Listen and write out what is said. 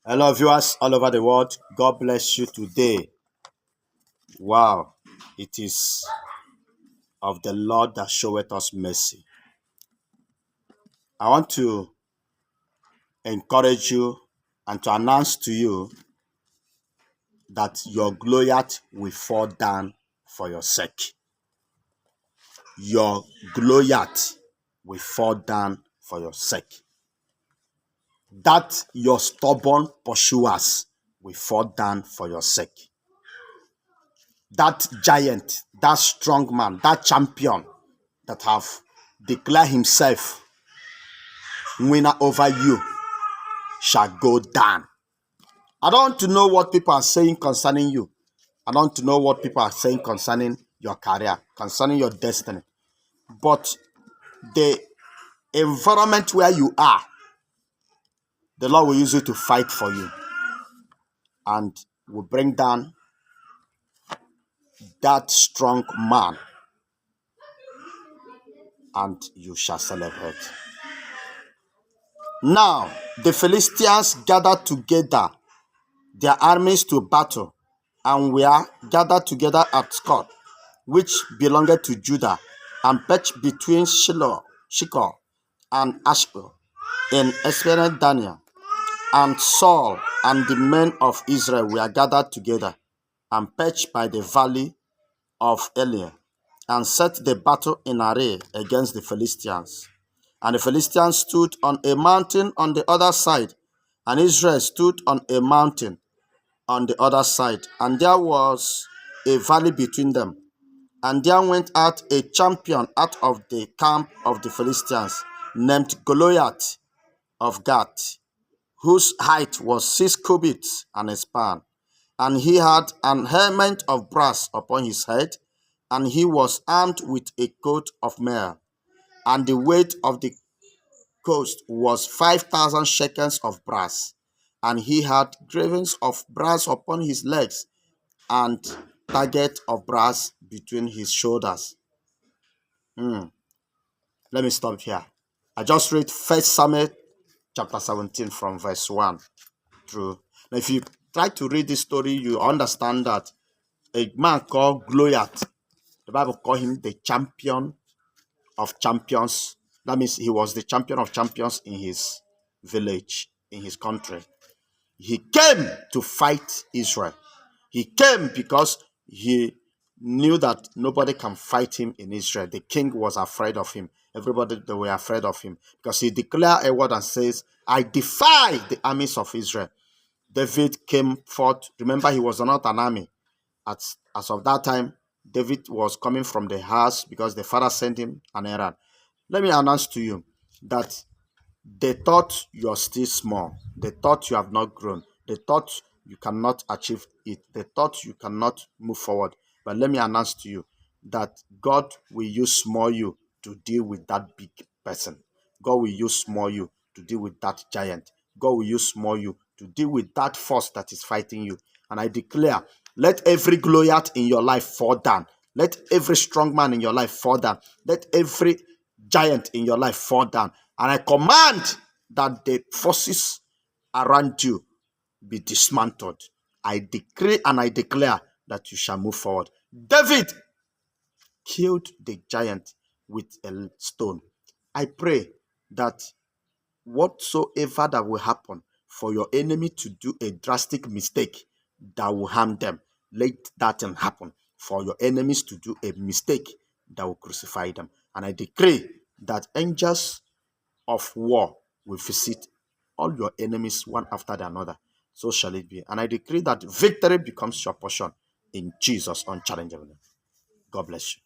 Hello, viewers all over the world. God bless you today. Wow, it is of the Lord that showeth us mercy. I want to encourage you and to announce to you that your Goliath will fall down for your sake. Your Goliath will fall down for your sake. That your stubborn pursuers will fall down for your sake. That giant, that strong man, that champion that have declared himself winner over you shall go down. I don't want to know what people are saying concerning you. I don't want to know what people are saying concerning your career, concerning your destiny. But the environment where you are, the Lord will use you to fight for you and will bring down that strong man and you shall celebrate. Now, the Philistines gathered together their armies to battle and were gathered together at Scott, which belonged to Judah, and perched between Shechem and Ashbel in Esplanade Daniel. And Saul and the men of Israel were gathered together and perched by the valley of Elah, and set the battle in array against the Philistines. And the Philistines stood on a mountain on the other side, and Israel stood on a mountain on the other side, and there was a valley between them. And there went out a champion out of the camp of the Philistines, named Goliath of Gath, whose height was 6 cubits and a span. And he had an helmet of brass upon his head, and he was armed with a coat of mail. And the weight of the coat was 5,000 shekels of brass. And he had gravings of brass upon his legs, and target of brass between his shoulders. Let me stop here. I just read 1 Samuel chapter 17 from verse 1 through. Now, if you try to read this story, you understand that a man called Goliath, the Bible called him the champion of champions. That means he was the champion of champions in his village, in his country. He came to fight Israel. He came because he knew that nobody can fight him in Israel. The king was afraid of him. Everybody, they were afraid of him because he declared a word and says, I defy the armies of Israel. David came forth. Remember, he was not an army. As of that time, David was coming from the house because the father sent him an errand. Let me announce to you that they thought you're still small. They thought you have not grown. They thought you cannot achieve it. They thought you cannot move forward. But let me announce to you that God will use small you to deal with that big person. God will use small you to deal with that giant. God will use small you to deal with that force that is fighting you. And I declare, let every Goliath in your life fall down. Let every strong man in your life fall down. Let every giant in your life fall down. And I command that the forces around you be dismantled. I decree and I declare that you shall move forward. David killed the giant with a stone. I pray that whatsoever that will happen for your enemy to do a drastic mistake that will harm them, let that thing happen. For your enemies to do a mistake that will crucify them. And I decree that angels of war will visit all your enemies one after the another. So shall it be. And I decree that victory becomes your portion in Jesus' unchallengeable name. God bless you.